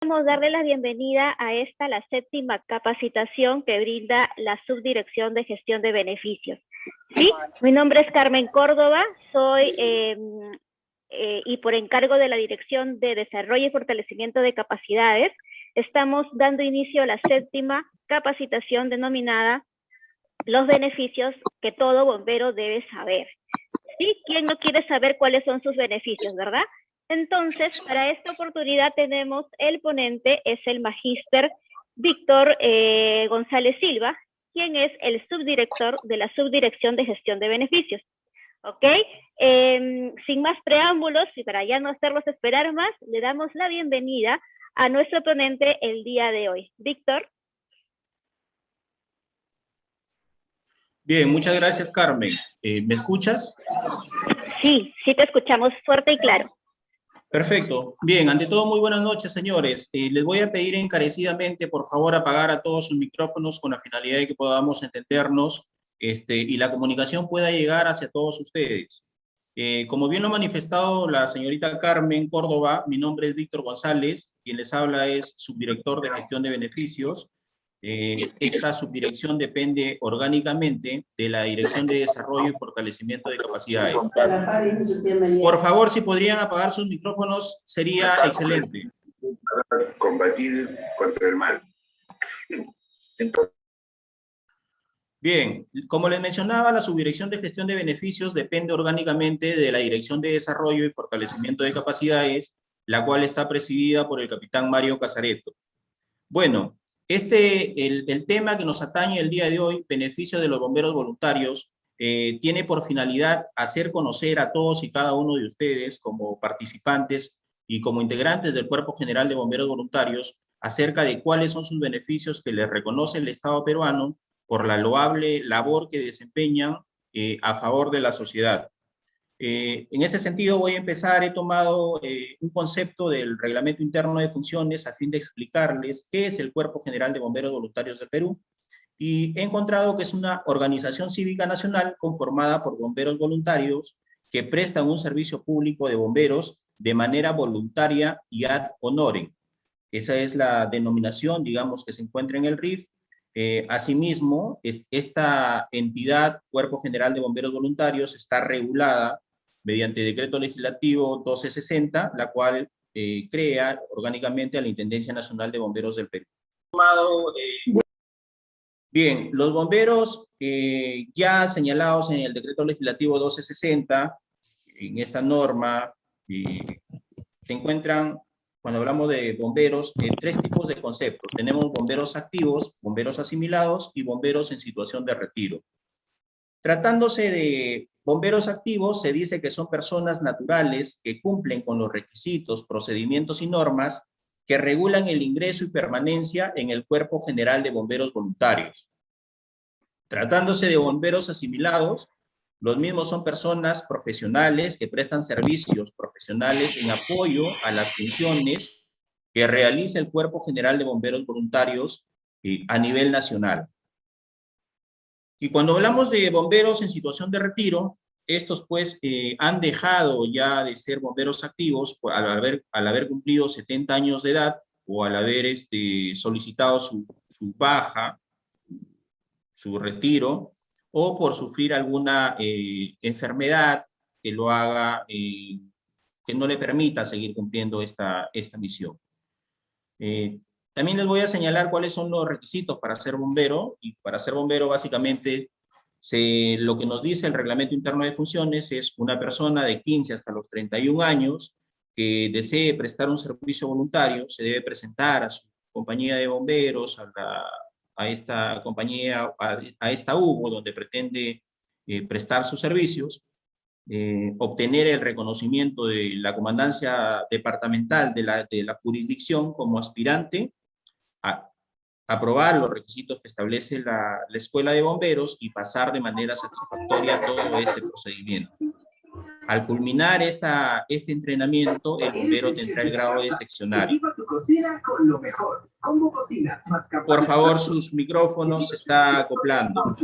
Queremos darle la bienvenida a la séptima capacitación que brinda la Subdirección de Gestión de Beneficios. Sí, mi nombre es Carmen Córdoba, soy y por encargo de la Dirección de Desarrollo y Fortalecimiento de Capacidades, estamos dando inicio a la séptima capacitación denominada Los beneficios que todo bombero debe saber. ¿Sí? ¿Quién no quiere saber cuáles son sus beneficios, verdad? Entonces, para esta oportunidad tenemos el ponente, es el magíster Víctor González Silva, quien es el subdirector de la Subdirección de Gestión de Beneficios. ¿Ok? Sin más preámbulos y para ya no hacerlos esperar más, le damos la bienvenida a nuestro ponente el día de hoy. Víctor. Bien, muchas gracias, Carmen. ¿Me escuchas? Sí, sí te escuchamos fuerte y claro. Perfecto. Bien, ante todo, muy buenas noches, señores. Les voy a pedir encarecidamente, por favor, apagar a todos sus micrófonos con la finalidad de que podamos entendernos y la comunicación pueda llegar hacia todos ustedes. Como bien lo ha manifestado la señorita Carmen Córdoba, mi nombre es Víctor González, quien les habla es subdirector de gestión de beneficios. Esta subdirección depende orgánicamente de la Dirección de Desarrollo y Fortalecimiento de Capacidades. Por favor, si podrían apagar sus micrófonos, sería excelente. Combatir contra el mal. Entonces, bien, como les mencionaba, la Subdirección de Gestión de Beneficios depende orgánicamente de la Dirección de Desarrollo y Fortalecimiento de Capacidades, la cual está presidida por el capitán Mario Casareto. Bueno, el tema que nos atañe el día de hoy, beneficio de los bomberos voluntarios, tiene por finalidad hacer conocer a todos y cada uno de ustedes como participantes y como integrantes del Cuerpo General de Bomberos Voluntarios acerca de cuáles son sus beneficios que les reconoce el Estado peruano por la loable labor que desempeñan a favor de la sociedad. En ese sentido voy a empezar, he tomado un concepto del Reglamento Interno de Funciones a fin de explicarles qué es el Cuerpo General de Bomberos Voluntarios del Perú, y he encontrado que es una organización cívica nacional conformada por bomberos voluntarios que prestan un servicio público de bomberos de manera voluntaria y ad honorem. Esa es la denominación, digamos, que se encuentra en el RIF. Asimismo, esta entidad, Cuerpo General de Bomberos Voluntarios, está regulada mediante decreto legislativo 1260, la cual crea orgánicamente a la Intendencia Nacional de Bomberos del Perú. Bien, los bomberos ya señalados en el decreto legislativo 1260, en esta norma, se encuentran, cuando hablamos de bomberos, tres tipos de conceptos. Tenemos bomberos activos, bomberos asimilados y bomberos en situación de retiro. Tratándose de bomberos activos, se dice que son personas naturales que cumplen con los requisitos, procedimientos y normas que regulan el ingreso y permanencia en el Cuerpo General de Bomberos Voluntarios. Tratándose de bomberos asimilados, los mismos son personas profesionales que prestan servicios profesionales en apoyo a las funciones que realiza el Cuerpo General de Bomberos Voluntarios a nivel nacional. Y cuando hablamos de bomberos en situación de retiro, estos pues han dejado ya de ser bomberos activos al haber cumplido 70 años de edad o al haber solicitado su baja, su retiro, o por sufrir alguna enfermedad que lo haga, que no le permita seguir cumpliendo esta misión. También les voy a señalar cuáles son los requisitos para ser bombero, y para ser bombero básicamente lo que nos dice el Reglamento Interno de Funciones es una persona de 15 hasta los 31 años que desee prestar un servicio voluntario, se debe presentar a su compañía de bomberos, a esta compañía, a esta UBO, donde pretende prestar sus servicios, obtener el reconocimiento de la comandancia departamental de la jurisdicción como aspirante, aprobar los requisitos que establece la Escuela de Bomberos y pasar de manera satisfactoria todo este procedimiento. Al culminar este entrenamiento, el bombero tendrá el grado de seccionario. Por favor, sus micrófonos se está acoplando.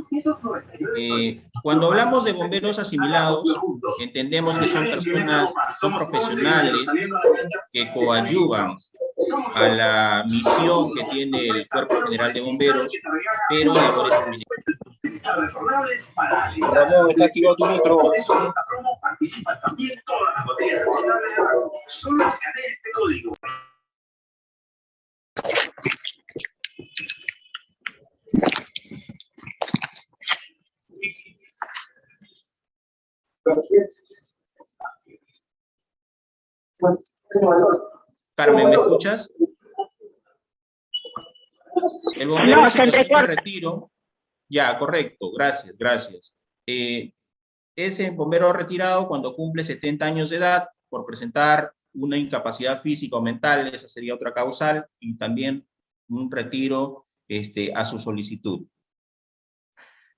Cuando hablamos de bomberos asimilados, entendemos que son personas, son profesionales que coadyuvan a la misión que tiene el Cuerpo General de Bomberos, pero en labores administrativas. Ramón, está activado tu micro. Por eso en esta promo participan también todas las botellas reciclables de Ramón. Solo escanea este código. Carmen, ¿me escuchas? El bombero en situación de retiro. Ya, correcto, gracias, gracias. Ese bombero retirado cuando cumple 70 años de edad por presentar una incapacidad física o mental, esa sería otra causal, y también un retiro a su solicitud.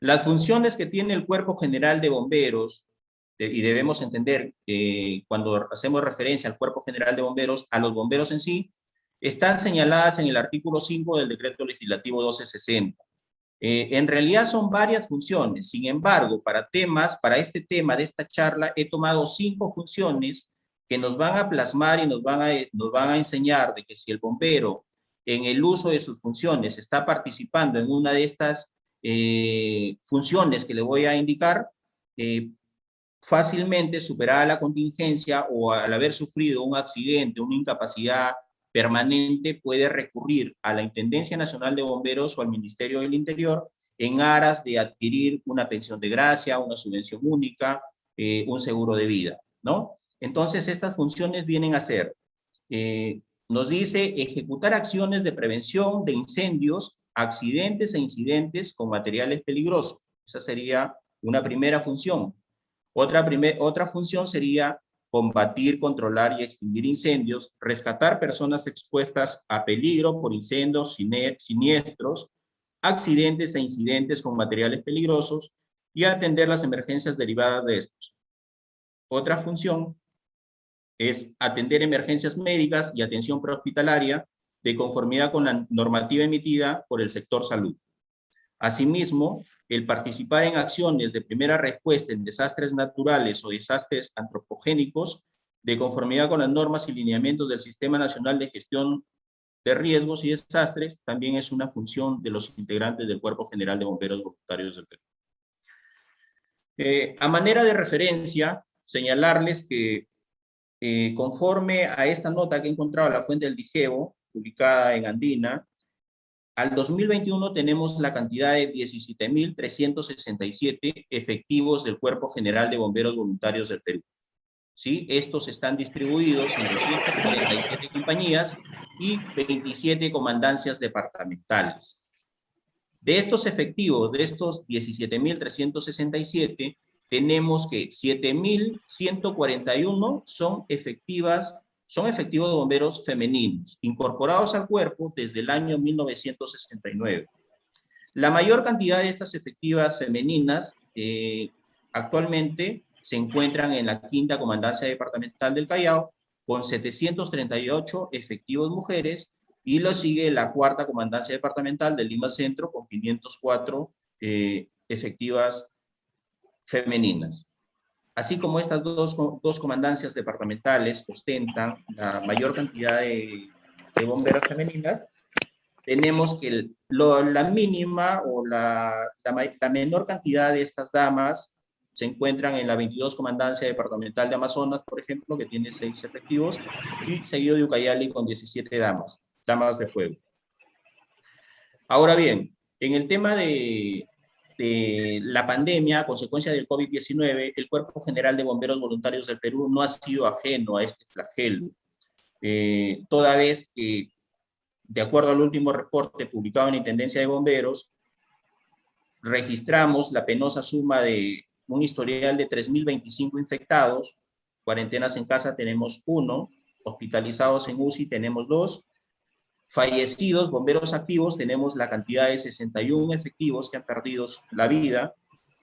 Las funciones que tiene el Cuerpo General de Bomberos, y debemos entender cuando hacemos referencia al Cuerpo General de Bomberos, a los bomberos en sí, están señaladas en el artículo 5 del Decreto Legislativo 1260. En realidad son varias funciones, sin embargo, para este tema de esta charla, he tomado 5 funciones que nos van a plasmar y nos van a enseñar de que si el bombero en el uso de sus funciones está participando en una de estas funciones que le voy a indicar, fácilmente superada la contingencia o al haber sufrido un accidente, una incapacidad permanente, puede recurrir a la Intendencia Nacional de Bomberos o al Ministerio del Interior en aras de adquirir una pensión de gracia, una subvención única, un seguro de vida, ¿no? Entonces, estas funciones vienen a ser, nos dice, ejecutar acciones de prevención de incendios, accidentes e incidentes con materiales peligrosos. Esa sería una primera función. Otra función sería combatir, controlar y extinguir incendios, rescatar personas expuestas a peligro por incendios, siniestros, accidentes e incidentes con materiales peligrosos y atender las emergencias derivadas de estos. Otra función es atender emergencias médicas y atención prehospitalaria de conformidad con la normativa emitida por el sector salud. Asimismo, el participar en acciones de primera respuesta en desastres naturales o desastres antropogénicos de conformidad con las normas y lineamientos del Sistema Nacional de Gestión de Riesgos y Desastres también es una función de los integrantes del Cuerpo General de Bomberos Voluntarios del Perú. A manera de referencia, señalarles que conforme a esta nota que he encontrado en la fuente del DIGEVO, publicada en Andina, al 2021 tenemos la cantidad de 17.367 efectivos del Cuerpo General de Bomberos Voluntarios del Perú. ¿Sí? Estos están distribuidos en 247 compañías y 27 comandancias departamentales. De estos efectivos, de estos 17.367, tenemos que 7.141 son efectivos de bomberos femeninos, incorporados al cuerpo desde el año 1969. La mayor cantidad de estas efectivas femeninas actualmente se encuentran en la 5ª Comandancia Departamental del Callao, con 738 efectivos mujeres, y lo sigue la 4ª Comandancia Departamental del Lima Centro, con 504 efectivas femeninas. Así como estas dos comandancias departamentales ostentan la mayor cantidad de bomberas femeninas, tenemos que la mínima o la menor cantidad de estas damas se encuentran en la 22 Comandancia Departamental de Amazonas, por ejemplo, que tiene 6 efectivos, y seguido de Ucayali con 17 damas de fuego. Ahora bien, en el tema de la pandemia, a consecuencia del COVID-19, el Cuerpo General de Bomberos Voluntarios del Perú no ha sido ajeno a este flagelo, toda vez que, de acuerdo al último reporte publicado en la Intendencia de Bomberos, registramos la penosa suma de un historial de 3.025 infectados, cuarentenas en casa tenemos 1, hospitalizados en UCI tenemos 2, fallecidos, bomberos activos, tenemos la cantidad de 61 efectivos que han perdido la vida,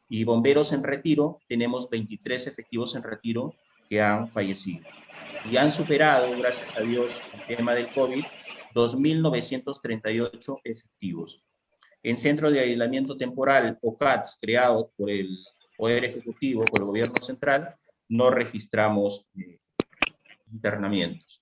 y bomberos en retiro, tenemos 23 efectivos en retiro que han fallecido. Y han superado, gracias a Dios, el tema del COVID, 2.938 efectivos. En centros de aislamiento temporal, o CATS, creados por el Poder Ejecutivo, por el Gobierno Central, no registramos internamientos.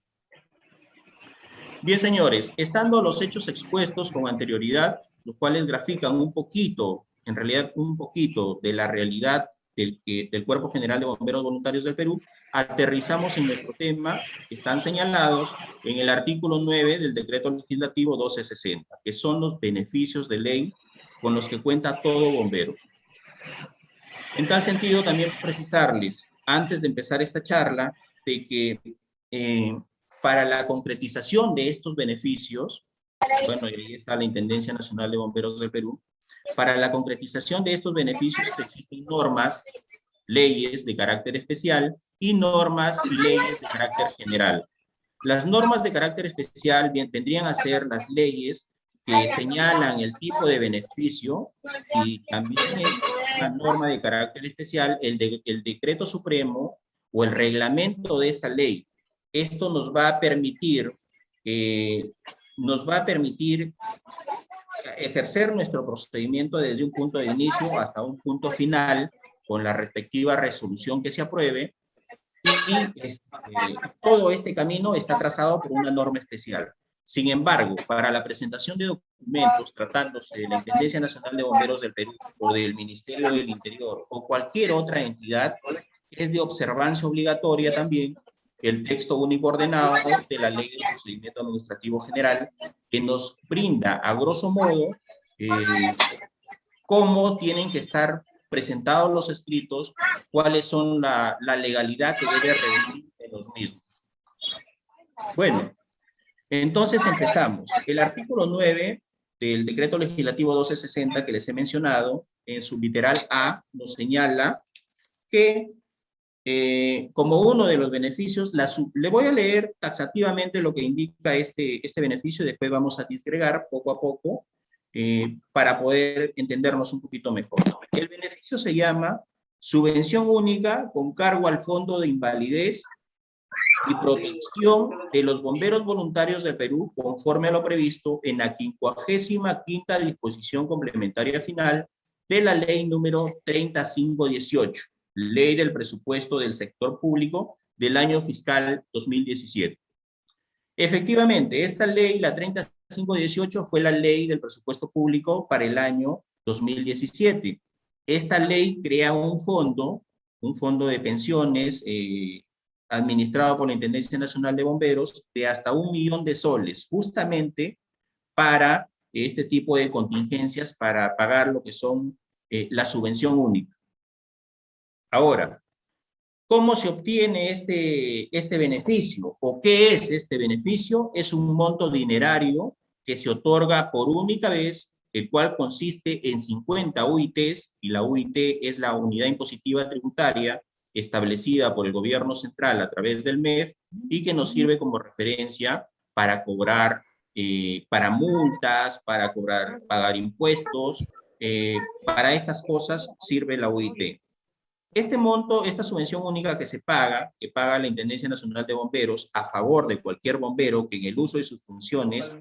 Bien, señores, estando los hechos expuestos con anterioridad, los cuales grafican un poquito, en realidad un poquito de la realidad del Cuerpo General de Bomberos Voluntarios del Perú, aterrizamos en nuestro tema, que están señalados en el artículo 9 del Decreto Legislativo 1260, que son los beneficios de ley con los que cuenta todo bombero. En tal sentido, también precisarles, antes de empezar esta charla, de que para la concretización de estos beneficios, bueno, y ahí está la Intendencia Nacional de Bomberos del Perú, para la concretización de estos beneficios existen normas, leyes de carácter especial y normas y leyes de carácter general. Las normas de carácter especial vendrían a ser las leyes que señalan el tipo de beneficio, y también una norma de carácter especial, el decreto supremo o el reglamento de esta ley. Esto nos va a permitir ejercer nuestro procedimiento desde un punto de inicio hasta un punto final con la respectiva resolución que se apruebe, y todo este camino está trazado por una norma especial. Sin embargo, para la presentación de documentos tratándose de la Intendencia Nacional de Bomberos del Perú o del Ministerio del Interior o cualquier otra entidad, es de observancia obligatoria también el texto único ordenado de la Ley de Procedimiento Administrativo General, que nos brinda, a grosso modo, cómo tienen que estar presentados los escritos, cuáles son la legalidad que debe revestir de los mismos. Bueno, entonces empezamos. El artículo 9 del Decreto Legislativo 1260 que les he mencionado, en su literal A, nos señala que como uno de los beneficios, le voy a leer taxativamente lo que indica este beneficio, y después vamos a disgregar poco a poco para poder entendernos un poquito mejor. El beneficio se llama subvención única con cargo al Fondo de Invalidez y Protección de los Bomberos Voluntarios del Perú, conforme a lo previsto en la 55ª disposición complementaria final de la ley número 3518, Ley del Presupuesto del Sector Público del año fiscal 2017. Efectivamente, esta ley, la 3518, fue la ley del presupuesto público para el año 2017. Esta ley crea un fondo de pensiones administrado por la Intendencia Nacional de Bomberos de hasta 1 millón de soles, justamente para este tipo de contingencias, para pagar lo que son la subvención única. Ahora, ¿cómo se obtiene este beneficio? ¿O qué es este beneficio? Es un monto dinerario que se otorga por única vez, el cual consiste en 50 UITs, y la UIT es la unidad impositiva tributaria establecida por el gobierno central a través del MEF, y que nos sirve como referencia para cobrar, para multas, para pagar impuestos, para estas cosas sirve la UIT. Este monto, esta subvención única que paga la Intendencia Nacional de Bomberos a favor de cualquier bombero que en el uso de sus funciones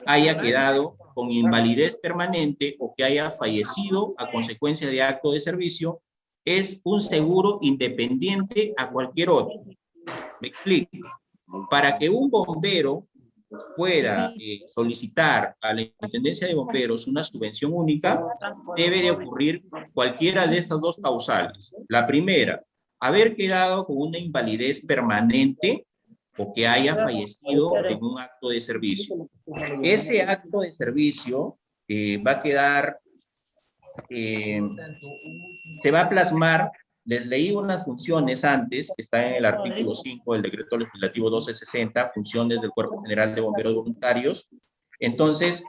haya quedado con invalidez permanente o que haya fallecido a consecuencia de acto de servicio, es un seguro independiente a cualquier otro. Me explico. Para que un bombero pueda solicitar a la Intendencia de Bomberos una subvención única, debe de ocurrir cualquiera de estas dos causales. La primera, haber quedado con una invalidez permanente o que haya fallecido en un acto de servicio. Ese acto de servicio va a quedar, se va a plasmar. Les leí unas funciones antes, que está en el artículo 5 del Decreto Legislativo 1260, funciones del Cuerpo General de Bomberos Voluntarios. Entonces,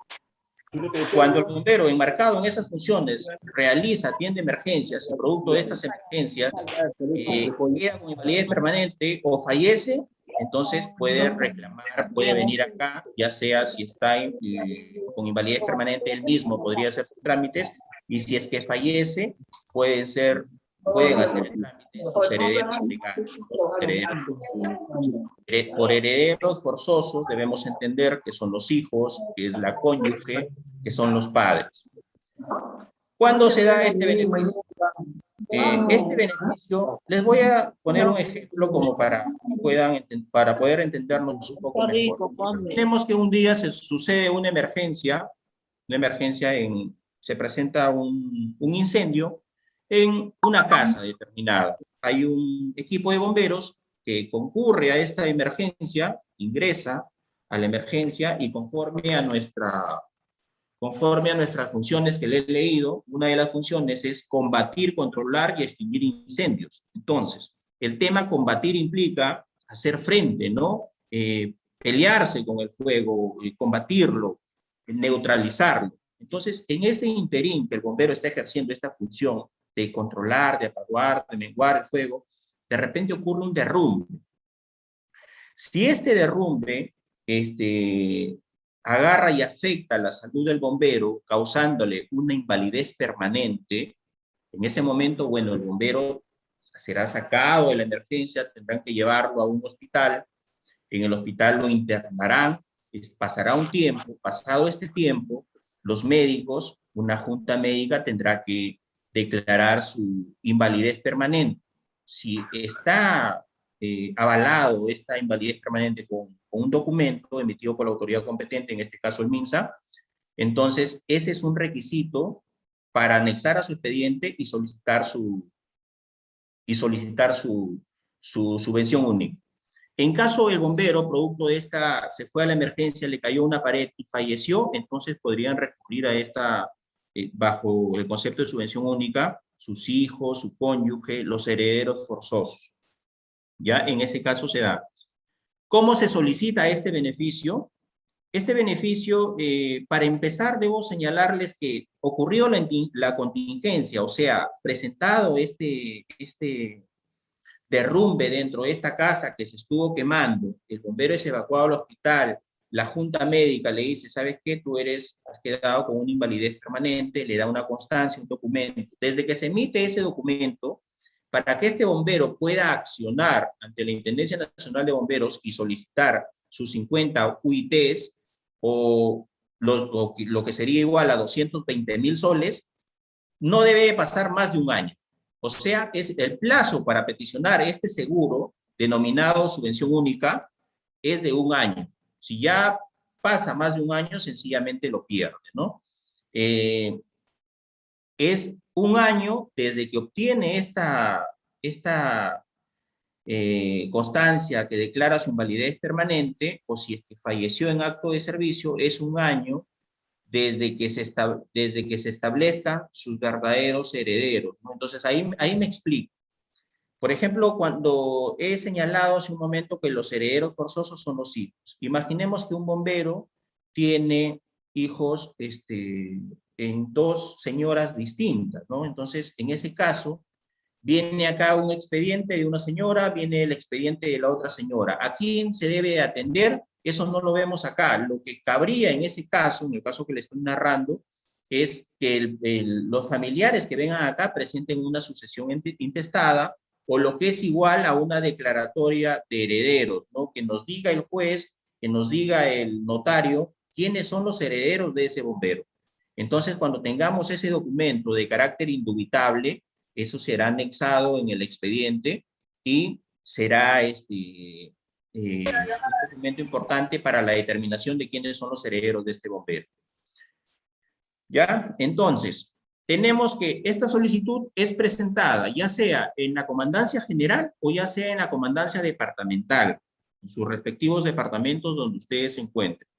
cuando el bombero enmarcado en esas funciones atiende emergencias y producto de estas emergencias queda con invalidez permanente o fallece, entonces puede reclamar, puede venir acá, ya sea si está con invalidez permanente él mismo, podría hacer sus trámites, y si es que fallece, pueden hacer el trámite sus herederos legales. Por herederos forzosos debemos entender que son los hijos, que es la cónyuge, que son los padres. ¿Cuándo se da este beneficio? Este beneficio, les voy a poner un ejemplo como para para poder entendernos un poco mejor. Tenemos que un día se sucede una emergencia se presenta un incendio en una casa determinada. Hay un equipo de bomberos que concurre a esta emergencia, ingresa a la emergencia y conforme a nuestras funciones que le he leído, una de las funciones es combatir, controlar y extinguir incendios. Entonces, el tema combatir implica hacer frente, ¿no? Pelearse con el fuego, combatirlo, neutralizarlo. Entonces, en ese interín que el bombero está ejerciendo esta función de controlar, de apagar, de menguar el fuego, de repente ocurre un derrumbe. Si este derrumbe agarra y afecta la salud del bombero, causándole una invalidez permanente, en ese momento, bueno, el bombero será sacado de la emergencia, tendrán que llevarlo a un hospital, en el hospital lo internarán, pasará un tiempo, pasado este tiempo, los médicos, una junta médica tendrá que declarar su invalidez permanente. Si está avalado esta invalidez permanente con un documento emitido por la autoridad competente, en este caso el MINSA, entonces ese es un requisito para anexar a su expediente y solicitar su subvención única. En caso el bombero, producto de esta, se fue a la emergencia, le cayó una pared y falleció, entonces podrían recurrir a esta, bajo el concepto de subvención única, sus hijos, su cónyuge, los herederos forzosos. Ya en ese caso se da. ¿Cómo se solicita este beneficio? Este beneficio, para empezar, debo señalarles que ocurrió la contingencia, o sea, presentado este derrumbe dentro de esta casa que se estuvo quemando, el bombero es evacuado al hospital, la junta médica le dice, ¿sabes qué? Tú has quedado con una invalidez permanente, le da una constancia, un documento. Desde que se emite ese documento, para que este bombero pueda accionar ante la Intendencia Nacional de Bomberos y solicitar sus 50 UITs, o lo que sería igual a 220,000 soles, no debe pasar más de un año. O sea, es el plazo para peticionar este seguro, denominado subvención única, es de un año. Si ya pasa más de un año, sencillamente lo pierde, ¿no? Es un año desde que obtiene esta constancia que declara su invalidez permanente, o si es que falleció en acto de servicio, es un año desde que se establezcan sus verdaderos herederos, ¿no? Entonces, ahí me explico. Por ejemplo, cuando he señalado hace un momento que los herederos forzosos son los hijos. Imaginemos que un bombero tiene hijos en dos señoras distintas, ¿no? Entonces, en ese caso, viene acá un expediente de una señora, viene el expediente de la otra señora. ¿A quién se debe atender? Eso no lo vemos acá. Lo que cabría en ese caso, en el caso que le estoy narrando, es que los familiares que vengan acá presenten una sucesión intestada, o lo que es igual a una declaratoria de herederos, ¿no? Que nos diga el juez, que nos diga el notario, quiénes son los herederos de ese bombero. Entonces, cuando tengamos ese documento de carácter indubitable, eso será anexado en el expediente y será un documento importante para la determinación de quiénes son los herederos de este bombero. ¿Ya? Entonces, tenemos que esta solicitud es presentada ya sea en la comandancia general o ya sea en la comandancia departamental, en sus respectivos departamentos donde ustedes se encuentren.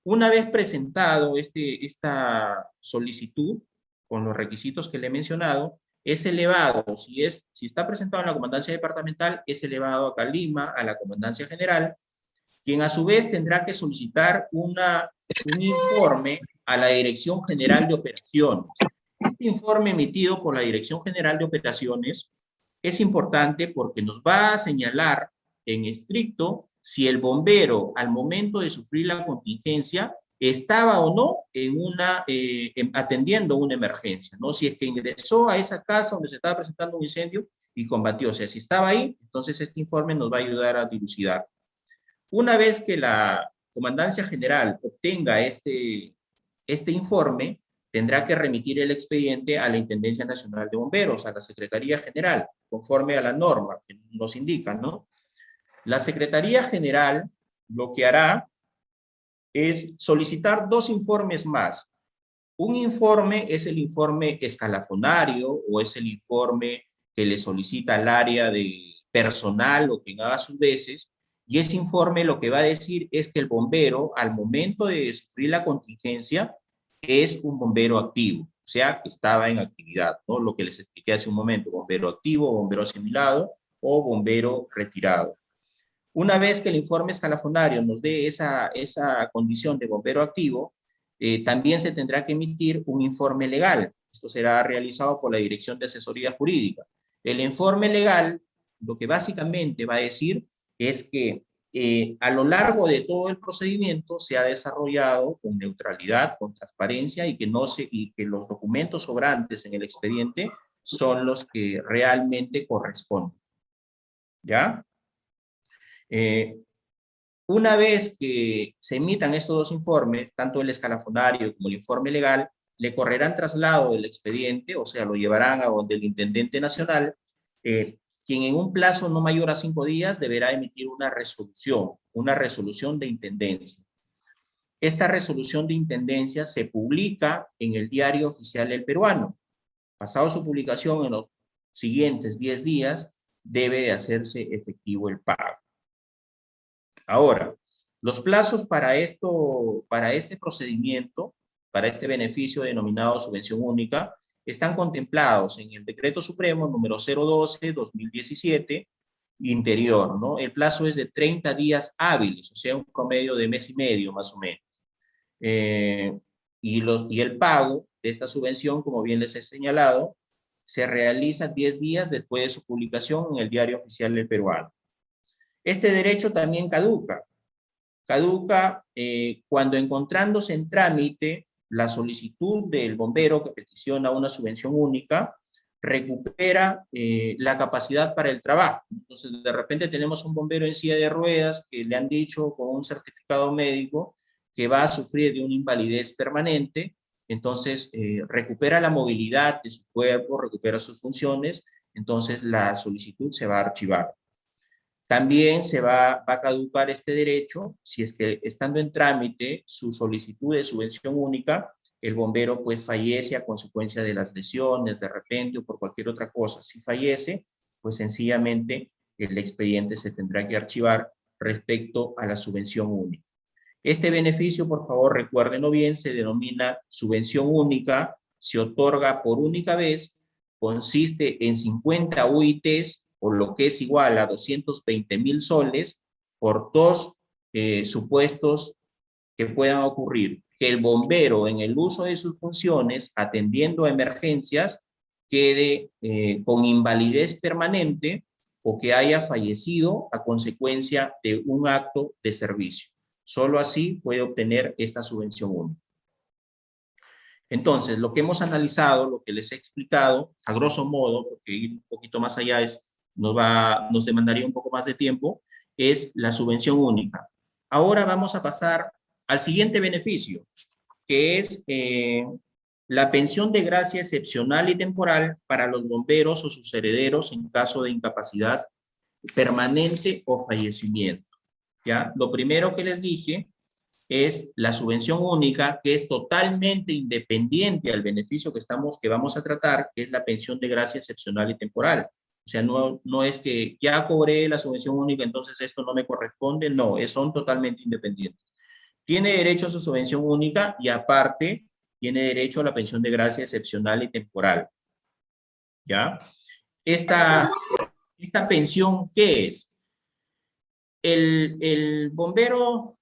Una vez presentado esta solicitud con los requisitos que le he mencionado, es elevado, si está presentado en la comandancia departamental, es elevado acá a Lima, a la comandancia general, quien a su vez tendrá que solicitar un informe a la Dirección General de Operaciones. Este informe emitido por la Dirección General de Operaciones es importante porque nos va a señalar en estricto si el bombero al momento de sufrir la contingencia estaba o no atendiendo una emergencia, ¿no? Si es que ingresó a esa casa donde se estaba presentando un incendio y combatió, o sea, si estaba ahí, entonces este informe nos va a ayudar a dilucidar. Una vez que la Comandancia General obtenga este informe, tendrá que remitir el expediente a la Intendencia Nacional de Bomberos, a la Secretaría General, conforme a la norma que nos indica, ¿no? La Secretaría General lo que hará es solicitar 2 informes más. Un informe es el informe escalafonario o es el informe que le solicita al área de personal o quien haga sus veces, y ese informe lo que va a decir es que el bombero al momento de sufrir la contingencia es un bombero activo, o sea, que estaba en actividad, ¿no? Lo que les expliqué hace un momento, bombero activo, bombero asimilado o bombero retirado. Una vez que el informe escalafonario nos dé esa condición de bombero activo, también se tendrá que emitir un informe legal. Esto será realizado por la Dirección de Asesoría Jurídica. El informe legal, lo que básicamente va a decir es que a lo largo de todo el procedimiento se ha desarrollado con neutralidad, con transparencia y que los documentos sobrantes en el expediente son los que realmente corresponden. ¿Ya? Una vez que se emitan estos 2 informes, tanto el escalafonario como el informe legal, le correrán traslado del expediente, o sea, lo llevarán a donde el intendente nacional, quien en un plazo no mayor a 5 días deberá emitir una resolución de intendencia. Esta resolución de intendencia se publica en el Diario Oficial del Peruano. Pasado su publicación en los siguientes 10 días, debe de hacerse efectivo el pago. Ahora, los plazos para este procedimiento, para este beneficio denominado subvención única, están contemplados en el Decreto Supremo número 012-2017, interior, ¿no? El plazo es de 30 días hábiles, o sea, un promedio de mes y medio más o menos. Y el pago de esta subvención, como bien les he señalado, se realiza 10 días después de su publicación en el Diario Oficial del Peruano. Este derecho también caduca cuando, encontrándose en trámite la solicitud del bombero que peticiona una subvención única, recupera la capacidad para el trabajo. Entonces, de repente tenemos un bombero en silla de ruedas que le han dicho con un certificado médico que va a sufrir de una invalidez permanente, entonces recupera la movilidad de su cuerpo, recupera sus funciones, entonces la solicitud se va a archivar. También se va a caducar este derecho si es que, estando en trámite su solicitud de subvención única, el bombero pues fallece a consecuencia de las lesiones de repente o por cualquier otra cosa. Si fallece, pues sencillamente el expediente se tendrá que archivar respecto a la subvención única. Este beneficio, por favor, recuérdenlo bien, se denomina subvención única, se otorga por única vez, consiste en 50 UITs, o lo que es igual a 220,000 soles, por 2 supuestos que puedan ocurrir. Que el bombero, en el uso de sus funciones, atendiendo a emergencias, quede con invalidez permanente o que haya fallecido a consecuencia de un acto de servicio. Solo así puede obtener esta subvención única. Entonces, lo que hemos analizado, lo que les he explicado, a grosso modo, porque ir un poquito más allá nos demandaría un poco más de tiempo, es la subvención única. Ahora vamos a pasar al siguiente beneficio, que es la pensión de gracia excepcional y temporal para los bomberos o sus herederos en caso de incapacidad permanente o fallecimiento. ¿Ya? Lo primero que les dije es la subvención única, que es totalmente independiente al beneficio que vamos a tratar, que es la pensión de gracia excepcional y temporal. O sea, no es que ya cobré la subvención única, entonces esto no me corresponde. No, son totalmente independientes. Tiene derecho a su subvención única y aparte tiene derecho a la pensión de gracia excepcional y temporal. ¿Ya? Esta pensión, ¿qué es? El bombero,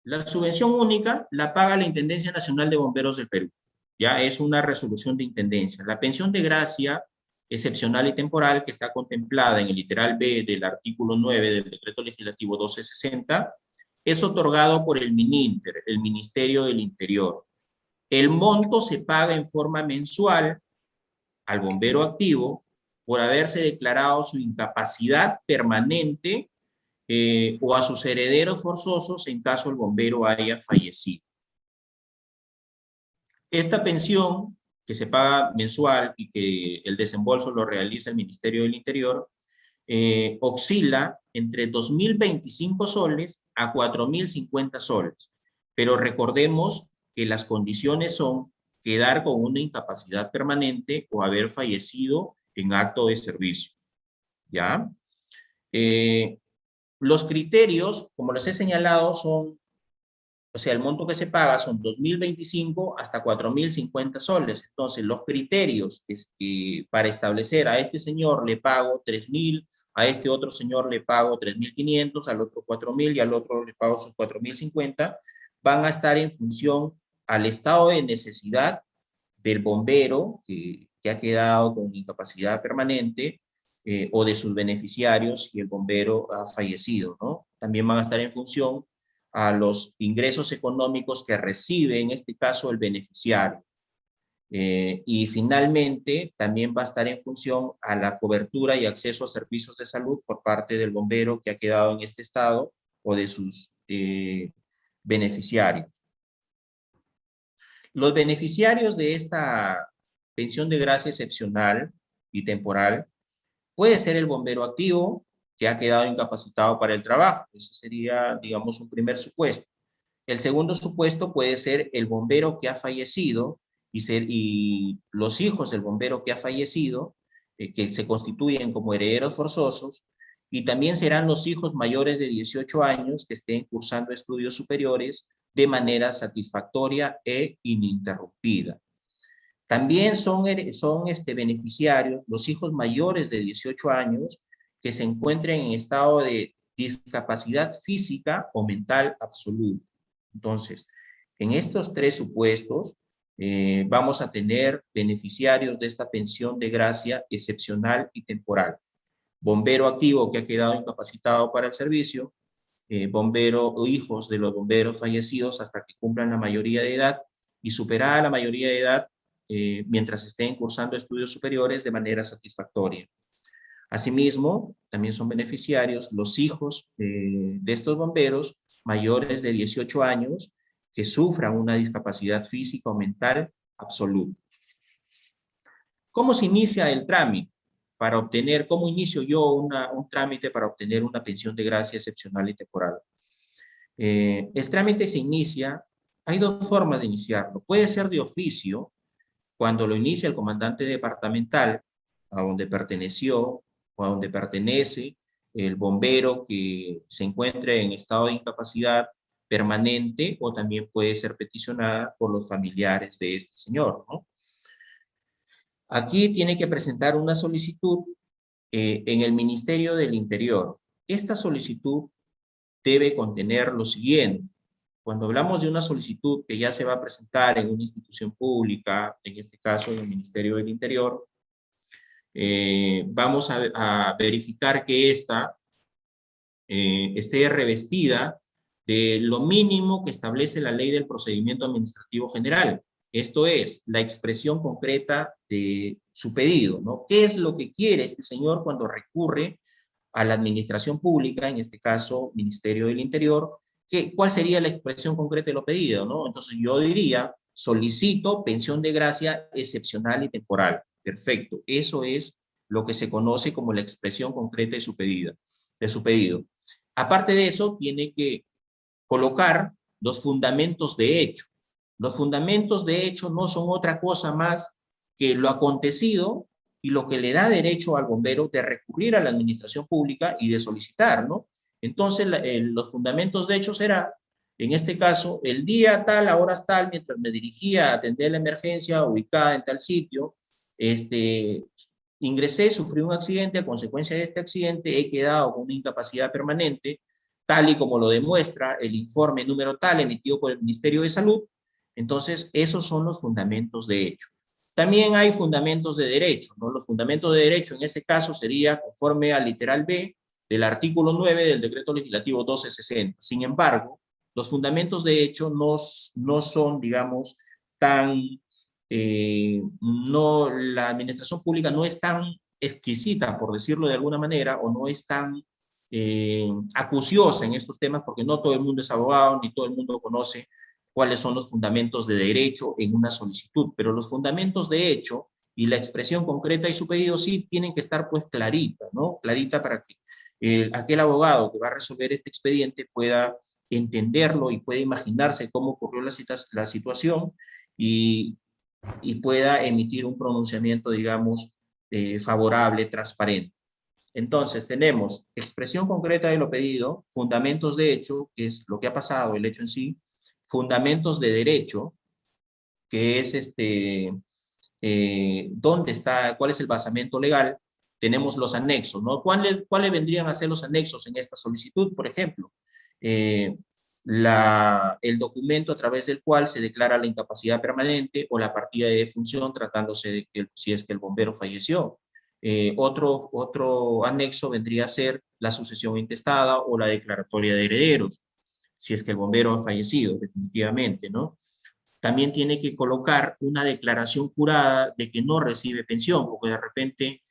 la subvención única la paga la Intendencia Nacional de Bomberos del Perú. Ya es una resolución de intendencia. La pensión de gracia excepcional y temporal, que está contemplada en el literal B del artículo 9 del Decreto Legislativo 1260, es otorgado por el MININTER, el Ministerio del Interior. El monto se paga en forma mensual al bombero activo por haberse declarado su incapacidad permanente o a sus herederos forzosos en caso el bombero haya fallecido. Esta pensión que se paga mensual y que el desembolso lo realiza el Ministerio del Interior, oscila entre 2.025 soles a 4.050 soles. Pero recordemos que las condiciones son quedar con una incapacidad permanente o haber fallecido en acto de servicio. ¿Ya? Los criterios, como les he señalado, son, o sea, el monto que se paga son 2.025 hasta 4.050 soles. Entonces, los criterios para establecer a este señor le pago 3.000, a este otro señor le pago 3.500, al otro 4.000 y al otro le pago sus 4.050, van a estar en función al estado de necesidad del bombero que ha quedado con incapacidad permanente, o de sus beneficiarios si el bombero ha fallecido, ¿no? También van a estar en función a los ingresos económicos que recibe, en este caso, el beneficiario. Y finalmente, también va a estar en función a la cobertura y acceso a servicios de salud por parte del bombero que ha quedado en este estado o de sus beneficiarios. Los beneficiarios de esta pensión de gracia excepcional y temporal puede ser el bombero activo que ha quedado incapacitado para el trabajo. Ese sería, digamos, un primer supuesto. El segundo supuesto puede ser el bombero que ha fallecido y los hijos del bombero que ha fallecido, que se constituyen como herederos forzosos, y también serán los hijos mayores de 18 años que estén cursando estudios superiores de manera satisfactoria e ininterrumpida. También son beneficiarios los hijos mayores de 18 años que se encuentren en estado de discapacidad física o mental absoluta. Entonces, en estos tres supuestos, vamos a tener beneficiarios de esta pensión de gracia excepcional y temporal. Bombero activo que ha quedado incapacitado para el servicio, bombero o hijos de los bomberos fallecidos hasta que cumplan la mayoría de edad y superada la mayoría de edad, mientras estén cursando estudios superiores de manera satisfactoria. Asimismo, también son beneficiarios los hijos de estos bomberos mayores de 18 años que sufran una discapacidad física o mental absoluta. ¿Cómo se inicia el trámite para obtener, cómo inicio yo un trámite para obtener una pensión de gracia excepcional y temporal? El trámite se inicia, hay dos formas de iniciarlo. Puede ser de oficio, cuando lo inicia el comandante departamental, a donde perteneció o a donde pertenece el bombero que se encuentre en estado de incapacidad permanente, o también puede ser peticionada por los familiares de este señor, ¿no? Aquí tiene que presentar una solicitud en el Ministerio del Interior. Esta solicitud debe contener lo siguiente. Cuando hablamos de una solicitud que ya se va a presentar en una institución pública, en este caso en el Ministerio del Interior, vamos a verificar que ésta esté revestida de lo mínimo que establece la Ley del Procedimiento Administrativo General. Esto es, la expresión concreta de su pedido, ¿no? ¿Qué es lo que quiere este señor cuando recurre a la administración pública, en este caso, Ministerio del Interior? ¿Cuál sería la expresión concreta de lo pedido, ¿no? Entonces yo diría, solicito pensión de gracia excepcional y temporal. Perfecto, eso es lo que se conoce como la expresión concreta de su pedido. Aparte de eso, tiene que colocar los fundamentos de hecho. Los fundamentos de hecho no son otra cosa más que lo acontecido y lo que le da derecho al bombero de recurrir a la administración pública y de solicitar, ¿no? Entonces, los fundamentos de hecho será, en este caso, el día tal, a horas tal, mientras me dirigía a atender la emergencia ubicada en tal sitio, ingresé, sufrí un accidente, a consecuencia de este accidente he quedado con una incapacidad permanente, tal y como lo demuestra el informe número tal emitido por el Ministerio de Salud. Entonces, esos son los fundamentos de hecho. También hay fundamentos de derecho, ¿no? Los fundamentos de derecho en ese caso sería conforme al literal B del artículo 9 del Decreto Legislativo 1260. Sin embargo, los fundamentos de hecho no son, digamos, tan... la administración pública no es tan exquisita, por decirlo de alguna manera, o no es tan acuciosa en estos temas, porque no todo el mundo es abogado, ni todo el mundo conoce cuáles son los fundamentos de derecho en una solicitud, pero los fundamentos de hecho y la expresión concreta y su pedido sí tienen que estar pues clarita, ¿no? Clarita para que aquel abogado que va a resolver este expediente pueda entenderlo y pueda imaginarse cómo ocurrió la situación y pueda emitir un pronunciamiento, digamos, favorable, transparente. Entonces, tenemos expresión concreta de lo pedido, fundamentos de hecho, que es lo que ha pasado, el hecho en sí, fundamentos de derecho, que es dónde está, cuál es el basamento legal, tenemos los anexos, ¿no? ¿Cuáles vendrían a ser los anexos en esta solicitud, por ejemplo? El documento a través del cual se declara la incapacidad permanente o la partida de defunción tratándose de que, si es que el bombero falleció. Otro anexo vendría a ser la sucesión intestada o la declaratoria de herederos, si es que el bombero ha fallecido, definitivamente, ¿no? También tiene que colocar una declaración jurada de que no recibe pensión, porque de repente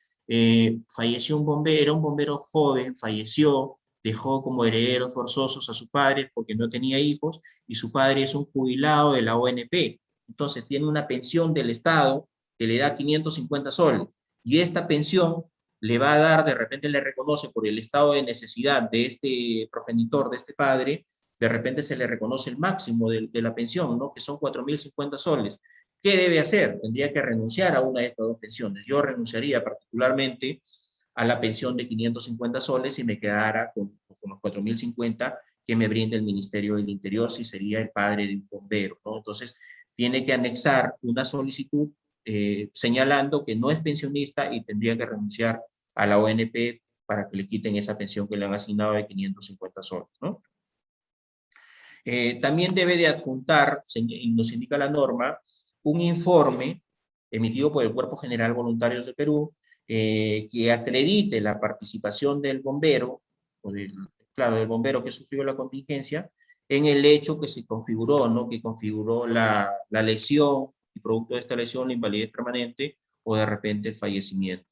falleció un bombero joven, falleció, dejó como herederos forzosos a su padre porque no tenía hijos, y su padre es un jubilado de la ONP. Entonces tiene una pensión del Estado que le da 550 soles, y esta pensión le va a dar, de repente le reconoce por el estado de necesidad de este progenitor, de este padre, de repente se le reconoce el máximo de la pensión, ¿no? Que son 4.050 soles. ¿Qué debe hacer? Tendría que renunciar a una de estas dos pensiones. Yo renunciaría particularmente a la pensión de 550 soles y me quedara con los 4.050 que me brinde el Ministerio del Interior si sería el padre de un bombero, ¿no? Entonces, tiene que anexar una solicitud señalando que no es pensionista y tendría que renunciar a la ONP para que le quiten esa pensión que le han asignado de 550 soles, ¿no? También debe de adjuntar, nos indica la norma, un informe emitido por el Cuerpo General Voluntarios del Perú que acredite la participación del bombero, claro, del bombero que sufrió la contingencia, en el hecho que se configuró, ¿no? Que configuró la lesión y producto de esta lesión la invalidez permanente o de repente el fallecimiento.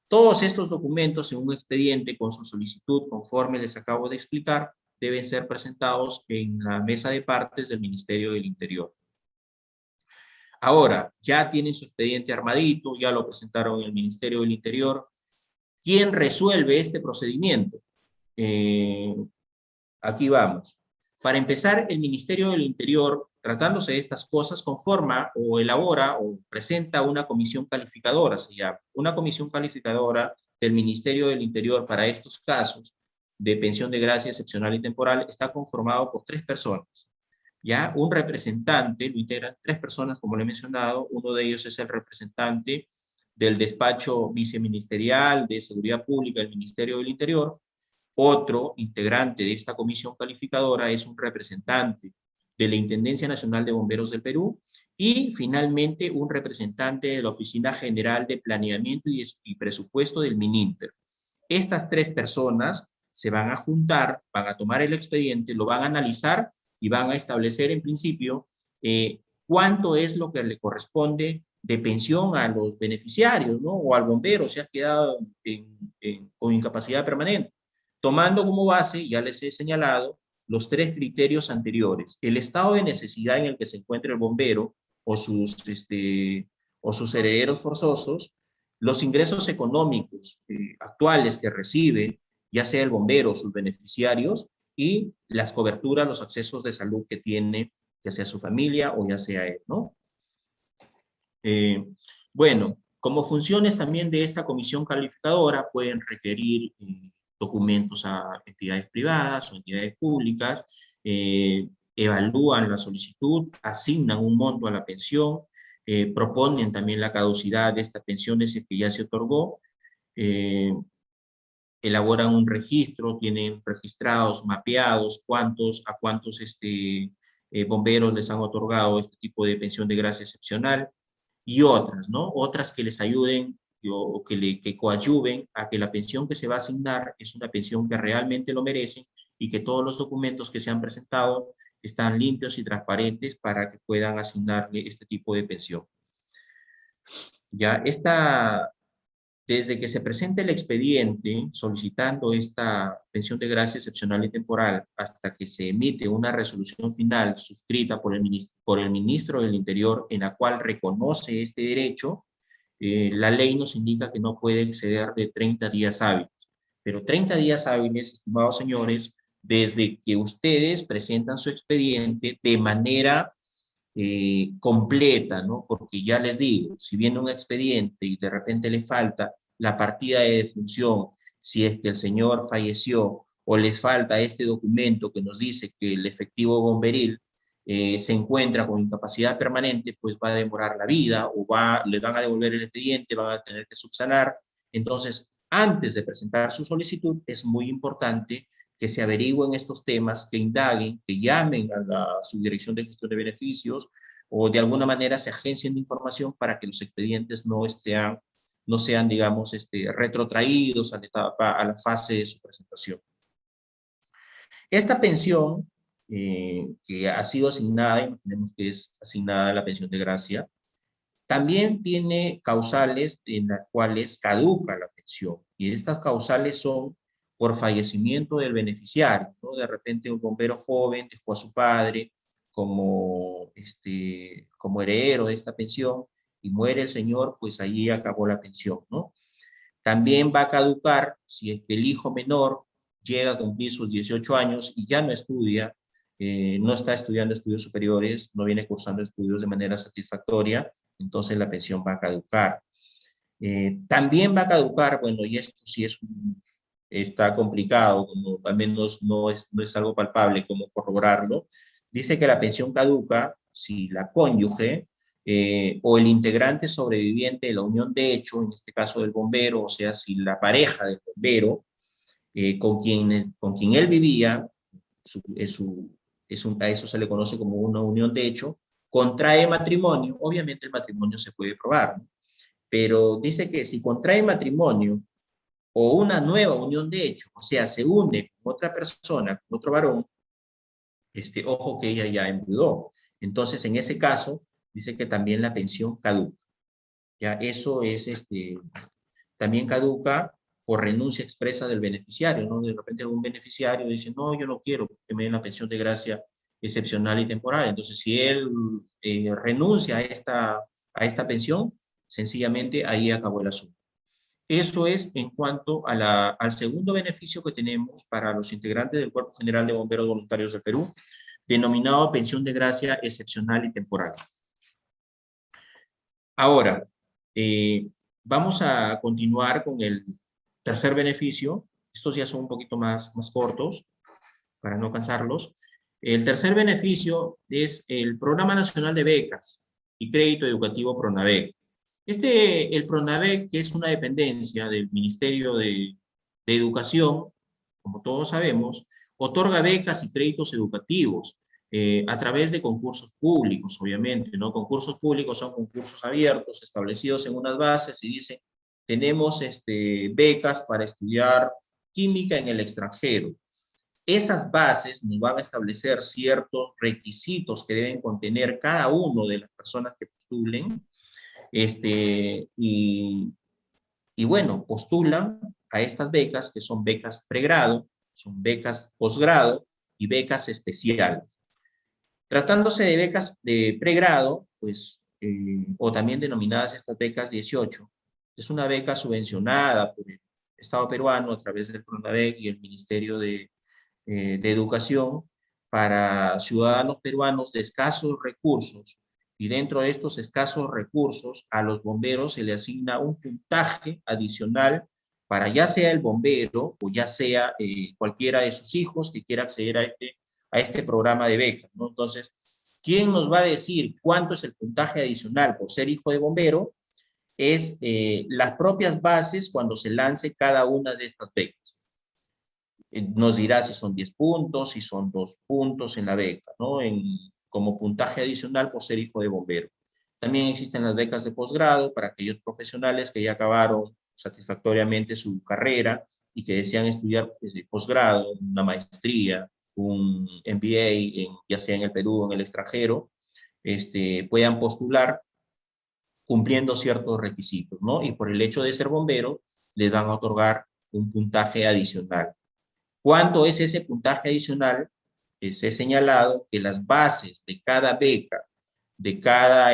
Todos estos documentos en un expediente con su solicitud, conforme les acabo de explicar, deben ser presentados en la mesa de partes del Ministerio del Interior. Ahora, ya tienen su expediente armadito, ya lo presentaron en el Ministerio del Interior. ¿Quién resuelve este procedimiento? Aquí vamos. Para empezar, el Ministerio del Interior, tratándose de estas cosas, conforma o elabora o presenta una comisión calificadora, se llama. Una comisión calificadora del Ministerio del Interior para estos casos de pensión de gracia excepcional y temporal está conformado por 3 personas. ¿Ya? Un representante, lo integran 3 personas, como le he mencionado. Uno de ellos es el representante del despacho viceministerial de Seguridad Pública del Ministerio del Interior. Otro integrante de esta comisión calificadora es un representante de la Intendencia Nacional de Bomberos del Perú y finalmente un representante de la Oficina General de Planeamiento y Presupuesto del MININTER. Estas 3 personas se van a juntar, van a tomar el expediente, lo van a analizar y van a establecer en principio cuánto es lo que le corresponde de pensión a los beneficiarios, ¿no? O al bombero, si ha quedado con incapacidad permanente. Tomando como base, ya les he señalado, los 3 criterios anteriores. El estado de necesidad en el que se encuentra el bombero o sus herederos forzosos, los ingresos económicos actuales que recibe, ya sea el bombero o sus beneficiarios, y las coberturas, los accesos de salud que tiene, ya sea su familia o ya sea él, ¿no? Bueno, como funciones también de esta comisión calificadora, pueden requerir documentos a entidades privadas o entidades públicas, evalúan la solicitud, asignan un monto a la pensión, proponen también la caducidad de esta pensión desde que ya se otorgó, elaboran un registro, tienen registrados, mapeados a cuántos bomberos les han otorgado este tipo de pensión de gracia excepcional, y otras, ¿no? Otras que les ayuden o que coadyuven a que la pensión que se va a asignar es una pensión que realmente lo merecen y que todos los documentos que se han presentado están limpios y transparentes para que puedan asignarle este tipo de pensión. Ya desde que se presente el expediente solicitando esta pensión de gracia excepcional y temporal hasta que se emite una resolución final suscrita por el ministro del Interior en la cual reconoce este derecho, la ley nos indica que no puede exceder de 30 días hábiles. Pero 30 días hábiles, estimados señores, desde que ustedes presentan su expediente de manera completa, ¿no? Porque ya les digo, si viene un expediente y de repente le falta la partida de defunción, si es que el señor falleció o les falta este documento que nos dice que el efectivo bomberil se encuentra con incapacidad permanente, pues va a demorar la vida o le van a devolver el expediente, van a tener que subsanar. Entonces, antes de presentar su solicitud, es muy importante que se averigüen estos temas, que indaguen, que llamen a la Subdirección de Gestión de Beneficios o de alguna manera se agencien de información para que los expedientes no sean, digamos, retrotraídos a la fase de su presentación. Esta pensión que ha sido asignada, imaginemos que es asignada a la pensión de gracia, también tiene causales en las cuales caduca la pensión. Y estas causales son por fallecimiento del beneficiario, ¿no? De repente un bombero joven dejó a su padre como heredero de esta pensión y muere el señor, pues ahí acabó la pensión, ¿no? También va a caducar si es que el hijo menor llega a cumplir sus 18 años y ya no estudia, no está estudiando estudios superiores, no viene cursando estudios de manera satisfactoria, entonces la pensión va a caducar. También va a caducar, bueno, y esto sí está complicado, como al menos no es algo palpable como corroborarlo. Dice que la pensión caduca si la cónyuge o el integrante sobreviviente de la unión de hecho, en este caso del bombero, o sea, si la pareja del bombero con quien él vivía, a eso se le conoce como una unión de hecho, contrae matrimonio, obviamente el matrimonio se puede probar, ¿no? Pero dice que si contrae matrimonio o una nueva unión de hecho, o sea, se une con otra persona, con otro varón, ojo que ella ya enviudó. Entonces, en ese caso, dice que también la pensión caduca. Ya, eso es, también caduca por renuncia expresa del beneficiario, ¿no? De repente algún beneficiario dice, no, yo no quiero que me den la pensión de gracia excepcional y temporal. Entonces, si él renuncia a esta pensión, sencillamente ahí acabó el asunto. Eso es en cuanto al segundo beneficio que tenemos para los integrantes del Cuerpo General de Bomberos Voluntarios del Perú, denominado pensión de gracia excepcional y temporal. Ahora, vamos a continuar con el tercer beneficio. Estos ya son un poquito más cortos, para no cansarlos. El tercer beneficio es el Programa Nacional de Becas y Crédito Educativo PRONAVEC. El PRONAVEC, que es una dependencia del Ministerio de Educación, como todos sabemos, otorga becas y créditos educativos a través de concursos públicos, obviamente, ¿no? Concursos públicos son concursos abiertos, establecidos en unas bases y dice, tenemos becas para estudiar química en el extranjero. Esas bases nos van a establecer ciertos requisitos que deben contener cada uno de las personas que postulen, y bueno, postulan a estas becas, que son becas pregrado, son becas posgrado y becas especiales. Tratándose de becas de pregrado, pues, o también denominadas estas becas 18, es una beca subvencionada por el Estado peruano a través del PRONAVEC y el Ministerio de Educación para ciudadanos peruanos de escasos recursos. Y dentro de estos escasos recursos, a los bomberos se le asigna un puntaje adicional para ya sea el bombero o ya sea cualquiera de sus hijos que quiera acceder a este programa de becas, ¿no? Entonces, ¿quién nos va a decir cuánto es el puntaje adicional por ser hijo de bombero? Es las propias bases cuando se lance cada una de estas becas. Nos dirá si son 10 puntos, si son 2 puntos en la beca, ¿no? Como puntaje adicional por ser hijo de bombero. También existen las becas de posgrado para aquellos profesionales que ya acabaron satisfactoriamente su carrera y que desean estudiar desde posgrado, una maestría, un MBA, ya sea en el Perú o en el extranjero, puedan postular cumpliendo ciertos requisitos, ¿no? Y por el hecho de ser bombero, les van a otorgar un puntaje adicional. ¿Cuánto es ese puntaje adicional? He señalado que las bases de cada beca de cada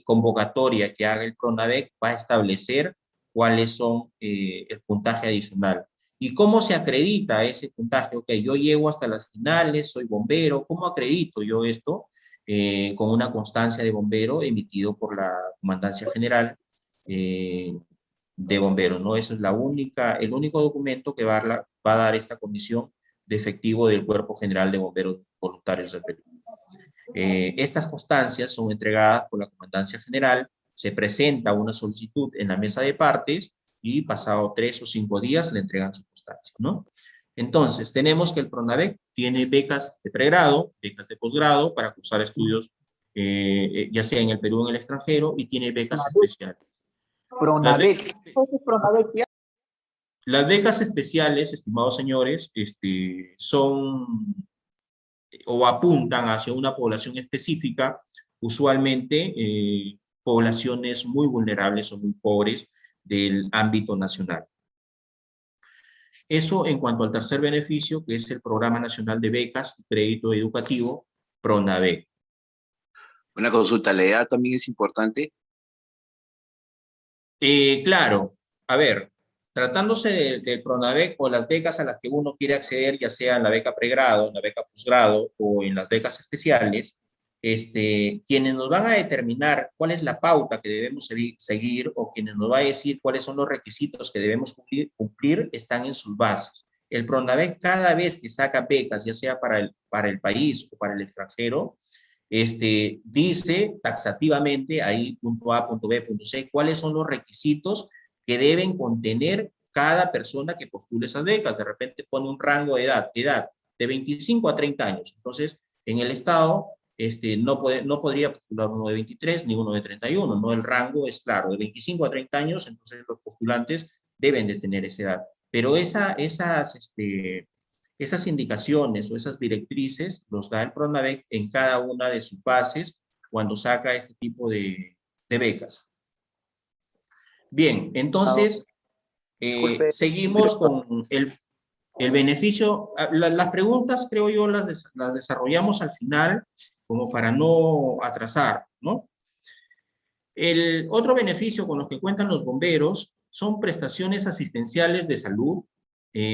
convocatoria que haga el PRONAVEC va a establecer cuáles son el puntaje adicional. ¿Y cómo se acredita ese puntaje? Ok, yo llego hasta las finales, soy bombero, ¿cómo acredito yo esto? Con una constancia de bombero emitido por la Comandancia General de Bomberos, ¿no? Eso es el único documento que va a dar esta condición de efectivo del Cuerpo General de Bomberos Voluntarios del Perú. Estas constancias son entregadas por la Comandancia General, se presenta una solicitud en la mesa de partes y pasado 3 o 5 días le entregan su constancia, ¿no? Entonces, tenemos que el PRONAVEC tiene becas de pregrado, becas de posgrado para cursar estudios, ya sea en el Perú o en el extranjero, y tiene becas especiales. PRONAVEC. Las becas especiales, estimados señores, son o apuntan hacia una población específica, usualmente poblaciones muy vulnerables o muy pobres del ámbito nacional. Eso en cuanto al tercer beneficio, que es el Programa Nacional de Becas y Crédito Educativo, PRONAVEC. Una consulta, ¿la edad también es importante? Claro, a ver, tratándose del PRONAVEC o las becas a las que uno quiere acceder, ya sea en la beca pregrado, en la beca posgrado o en las becas especiales, quienes nos van a determinar cuál es la pauta que debemos seguir o quienes nos va a decir cuáles son los requisitos que debemos cumplir están en sus bases. El PRONAVEC cada vez que saca becas, ya sea para el país o para el extranjero, dice taxativamente ahí punto A, punto B, punto C, cuáles son los requisitos que deben contener cada persona que postule esas becas. De repente pone un rango de edad de 25 a 30 años. Entonces, en el Estado, no podría postular uno de 23 ni uno de 31, ¿no? El rango es claro, de 25 a 30 años, entonces los postulantes deben de tener esa edad. Pero esas indicaciones o esas directrices los da el PRONAVEC en cada una de sus bases cuando saca este tipo de becas. Bien, entonces, seguimos con el beneficio. Las preguntas, creo yo, las desarrollamos al final, como para no atrasar, ¿no? El otro beneficio con los que cuentan los bomberos son prestaciones asistenciales de salud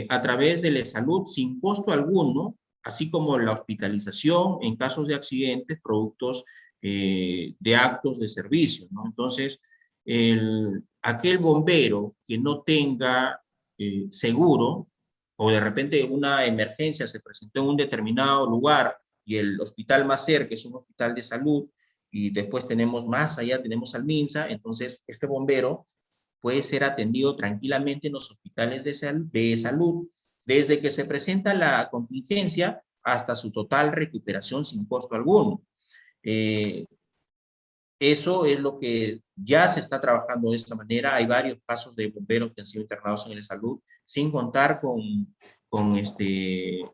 a través de la salud sin costo alguno, así como la hospitalización en casos de accidentes, productos de actos de servicio, ¿no? Entonces, aquel bombero que no tenga seguro, o de repente una emergencia se presentó en un determinado lugar y el hospital más cerca es un hospital de salud, y después tenemos más allá, tenemos al MINSA, entonces este bombero puede ser atendido tranquilamente en los hospitales de salud, desde que se presenta la contingencia hasta su total recuperación sin costo alguno. Eso es lo que ya se está trabajando de esta manera. Hay varios casos de bomberos que han sido internados en la salud sin contar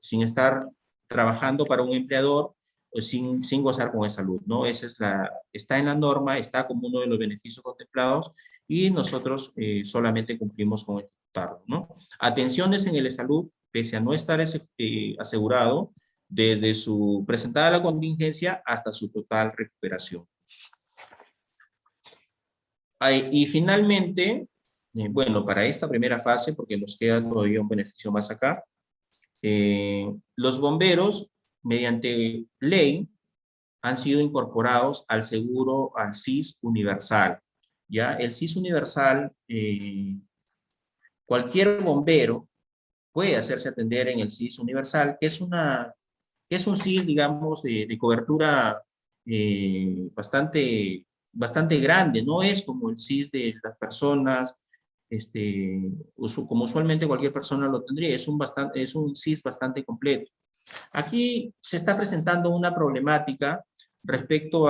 sin estar trabajando para un empleador, sin gozar con esa salud, ¿no? Está en la norma, está como uno de los beneficios contemplados y nosotros solamente cumplimos con ejecutarlo, ¿no? Atenciones en el salud, pese a no estar asegurado, desde su presentada la contingencia hasta su total recuperación. Y finalmente, bueno, para esta primera fase, porque nos queda todavía un beneficio más acá, los bomberos, mediante ley, han sido incorporados al seguro, al SIS universal. ¿Ya? El SIS universal, cualquier bombero puede hacerse atender en el SIS universal, que es un SIS, digamos, de cobertura bastante grande. No es como el SIS de las personas, como usualmente cualquier persona lo tendría. Es un SIS bastante completo. Aquí se está presentando una problemática respecto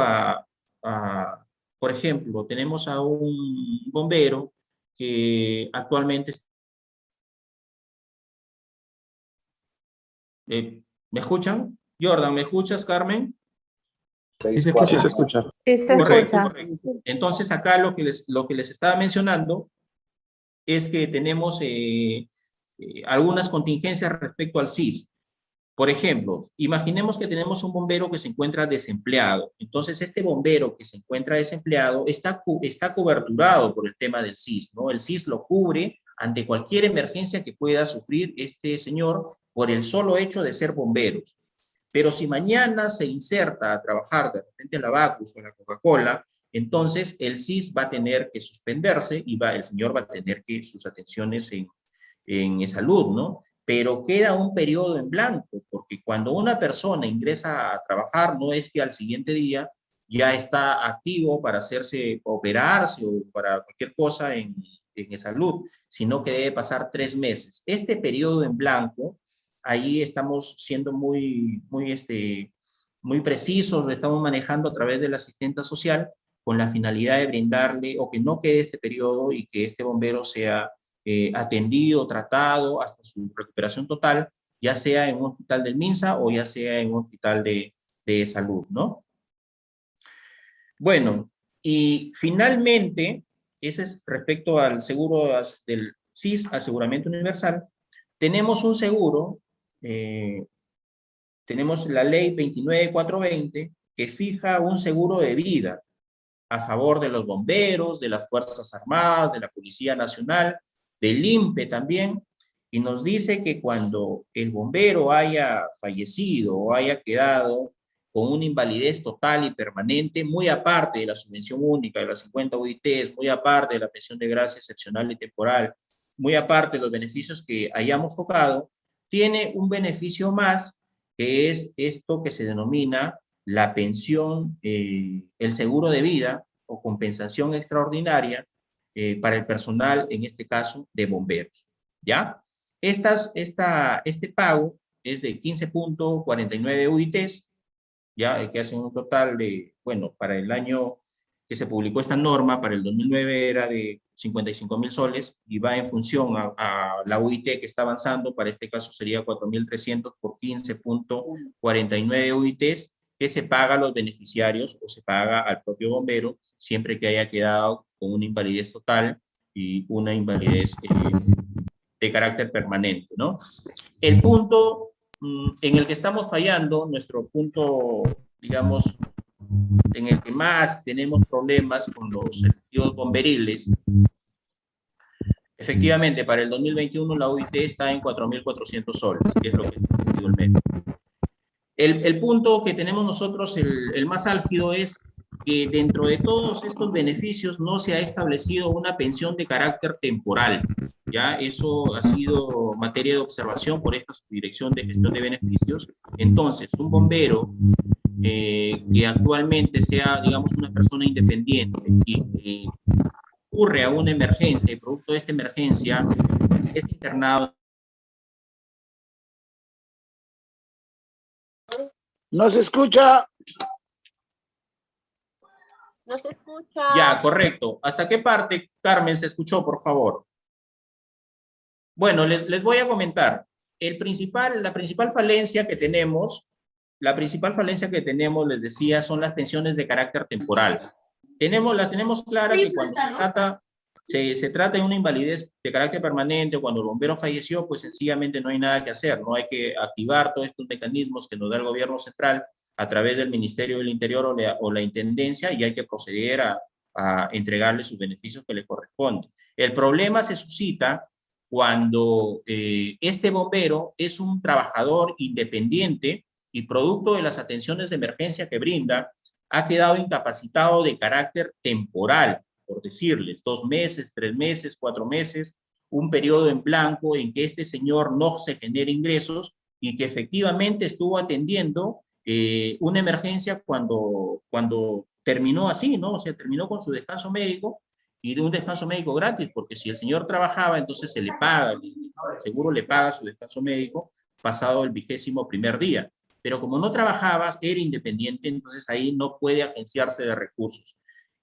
por ejemplo, tenemos a un bombero que actualmente... ¿me escuchan? Jordan, ¿me escuchas, Carmen? Sí, se escucha. Sí, se Correcto, escucha. correcto. Entonces, acá lo que les estaba mencionando es que tenemos algunas contingencias respecto al SIS. Por ejemplo, imaginemos que tenemos un bombero que se encuentra desempleado. Entonces, este bombero que se encuentra desempleado está coberturado por el tema del SIS, ¿no? El SIS lo cubre ante cualquier emergencia que pueda sufrir este señor por el solo hecho de ser bomberos. Pero si mañana se inserta a trabajar de repente en la Bacus o en la Coca-Cola, entonces el SIS va a tener que suspenderse y el señor va a tener que sus atenciones en salud, ¿no? Pero queda un periodo en blanco, porque cuando una persona ingresa a trabajar, no es que al siguiente día ya está activo para operarse o para cualquier cosa en salud, sino que debe pasar 3 meses. Este periodo en blanco, ahí estamos siendo muy precisos, lo estamos manejando a través del asistente social con la finalidad de brindarle o que no quede este periodo y que este bombero sea atendido, tratado hasta su recuperación total, ya sea en un hospital del MINSA o ya sea en un hospital de salud, ¿no? Bueno, y finalmente, ese es respecto al seguro del SIS, Aseguramiento Universal, tenemos un seguro, tenemos la ley 29420 que fija un seguro de vida a favor de los bomberos, de las Fuerzas Armadas, de la Policía Nacional, del INPE también, y nos dice que cuando el bombero haya fallecido o haya quedado con una invalidez total y permanente, muy aparte de la subvención única de las 50 UITs, muy aparte de la pensión de gracia excepcional y temporal, muy aparte de los beneficios que hayamos tocado, tiene un beneficio más, que es esto que se denomina la pensión, el seguro de vida o compensación extraordinaria para el personal, en este caso, de bomberos, ¿ya? Este pago es de 15.49 UITs, ¿ya? Que hacen un total de, bueno, para el año que se publicó esta norma, para el 2009 era de 55.000 soles y va en función a la UIT que está avanzando, para este caso sería 4.300 por 15.49 UITs, que se paga a los beneficiarios o se paga al propio bombero siempre que haya quedado con una invalidez total y una invalidez de carácter permanente, ¿no? El punto en el que estamos fallando, nuestro punto, digamos, en el que más tenemos problemas con los efectivos bomberiles, efectivamente, para el 2021 la UIT está en 4.400 soles, que es lo que ha sido el medio. El punto que tenemos nosotros, el más álgido, es que dentro de todos estos beneficios no se ha establecido una pensión de carácter temporal. Ya eso ha sido materia de observación por esta Subdirección de Gestión de Beneficios. Entonces, un bombero que actualmente sea, digamos, una persona independiente y ocurre a una emergencia y producto de esta emergencia es internado. No se escucha. No se escucha. Ya, correcto. ¿Hasta qué parte, Carmen, se escuchó, por favor? Bueno, les voy a comentar. La principal falencia que tenemos, les decía, son las pensiones de carácter temporal. La tenemos clara que cuando se trata de una invalidez de carácter permanente o cuando el bombero falleció, pues sencillamente no hay nada que hacer, no hay que activar todos estos mecanismos que nos da el gobierno central a través del Ministerio del Interior o la Intendencia, y hay que proceder a entregarle sus beneficios que le corresponden. El problema se suscita cuando este bombero es un trabajador independiente y producto de las atenciones de emergencia que brinda, ha quedado incapacitado de carácter temporal, por decirles, 2 meses, 3 meses, 4 meses, un periodo en blanco en que este señor no se genere ingresos y que efectivamente estuvo atendiendo una emergencia cuando terminó así, ¿no? O sea, terminó con su descanso médico, y de un descanso médico gratis, porque si el señor trabajaba, entonces se le paga, el seguro le paga su descanso médico pasado el 21º día. Pero como no trabajaba, era independiente, entonces ahí no puede agenciarse de recursos.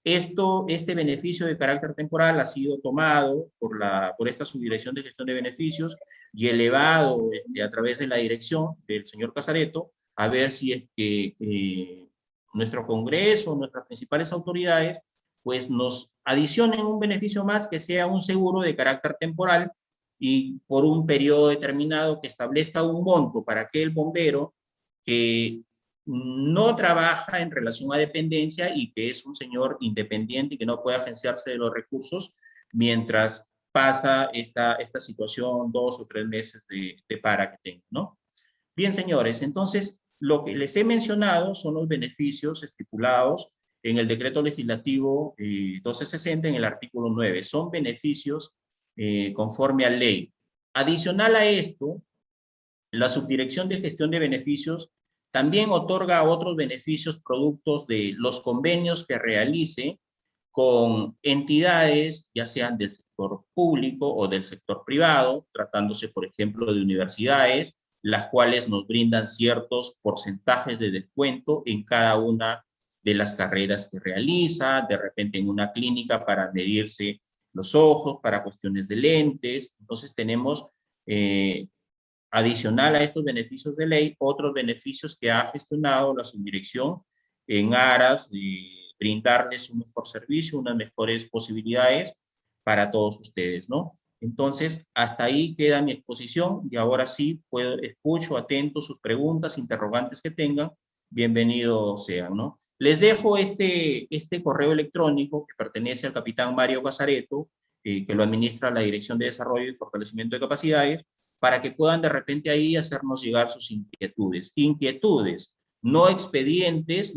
Este beneficio de carácter temporal ha sido tomado por esta Subdirección de Gestión de Beneficios y elevado a través de la dirección del señor Casareto, a ver si es que nuestro Congreso, nuestras principales autoridades, pues nos adicionen un beneficio más que sea un seguro de carácter temporal y por un periodo determinado que establezca un monto para aquel bombero que no trabaja en relación a dependencia y que es un señor independiente y que no puede agenciarse de los recursos mientras pasa esta situación 2 o 3 meses de para que tenga, ¿no? Bien, señores, entonces lo que les he mencionado son los beneficios estipulados en el decreto legislativo 1260 en el artículo 9. Son beneficios conforme a ley. Adicional a esto, la Subdirección de Gestión de Beneficios también otorga otros beneficios productos de los convenios que realice con entidades, ya sean del sector público o del sector privado, tratándose, por ejemplo, de universidades, las cuales nos brindan ciertos porcentajes de descuento en cada una de las carreras que realiza, de repente en una clínica para medirse los ojos, para cuestiones de lentes. Entonces tenemos, adicional a estos beneficios de ley, otros beneficios que ha gestionado la subdirección en aras de brindarles un mejor servicio, unas mejores posibilidades para todos ustedes, ¿no? Entonces, hasta ahí queda mi exposición y ahora sí escucho atento sus preguntas, interrogantes que tengan, bienvenidos sean, ¿no? Les dejo este correo electrónico que pertenece al capitán Mario Gazareto, que lo administra la Dirección de Desarrollo y Fortalecimiento de Capacidades, para que puedan de repente ahí hacernos llegar sus inquietudes. Inquietudes, no expedientes,